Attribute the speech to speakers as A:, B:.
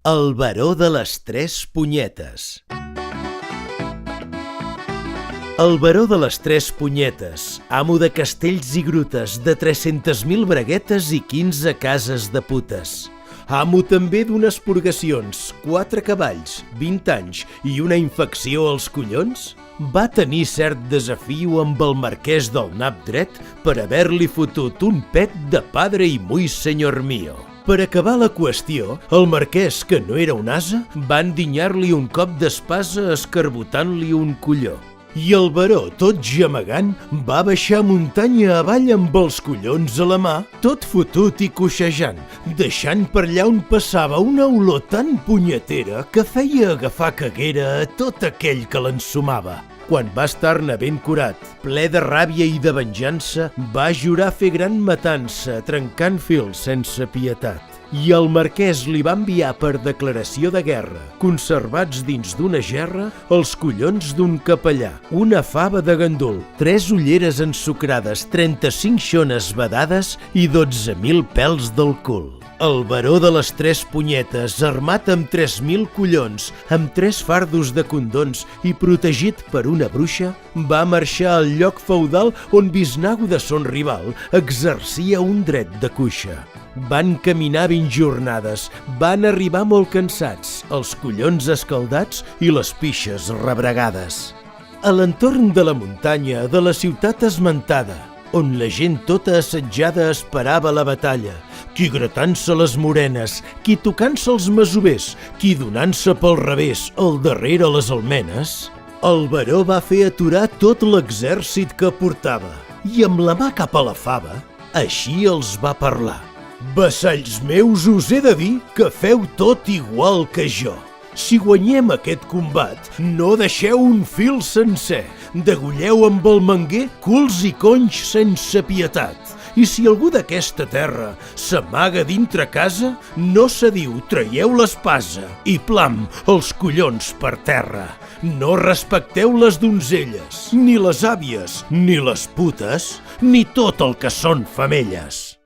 A: El baró de les tres punyetes. El baró de les tres punyetes, amo de castells i grutes, de 300.000 braguetes i 15 cases de putes. Amo també d'unes purgacions, 4 cavalls, 20 anys i una infecció als collons, va tenir cert desafiu amb el marquès del nap dret per haver-li fotut un pet de padre i muy señor mío. Per acabar la qüestió, el marquès, que no era un ase, va endinyar-li un cop d'espasa escarbotant-li un colló. I el baró, tot gemegant, va baixar muntanya avall amb els collons a la mà, tot fotut i coixejant, deixant per allà on passava una olor tan punyetera que feia agafar caguera a tot aquell que l'ensumava. Quan va estar-ne ben curat, ple de ràbia i de venjança, va jurar fer gran matança, trencant fils sense pietat. I el marquès li va enviar per declaració de guerra, conservats dins d'una gerra, els collons d'un capellà, una fava de gandul, 3 ulleres ensucrades, 35 xones vedades i 12.000 pèls del cul. El baró de les tres punyetes, armat amb 3.000 collons, amb 3 fardos de condons i protegit per una bruixa, va marxar al lloc feudal on Biznago de son rival exercia un dret de cuixa. Van caminar 20 jornades, van arribar molt cansats, els collons escaldats i les pixes rebregades. A l'entorn de la muntanya, de la ciutat esmentada, on la gent tota assetjada esperava la batalla, qui gratant-se les morenes, qui tocant-se els masovers, qui donant-se pel revés, al darrere les almenes, el baró va fer aturar tot l'exèrcit que portava i amb la mà cap a la fava, així els va parlar. «Vassalls meus, us he de dir que feu tot igual que jo. Si guanyem aquest combat, no deixeu un fil sencer, degolleu amb el manguer culs i conys sense pietat. I si algú d'aquesta terra s'amaga dintre casa, no cediu, traieu l'espasa i plam, els collons per terra. No respecteu les donzelles, ni les àvies, ni les putes, ni tot el que són femelles».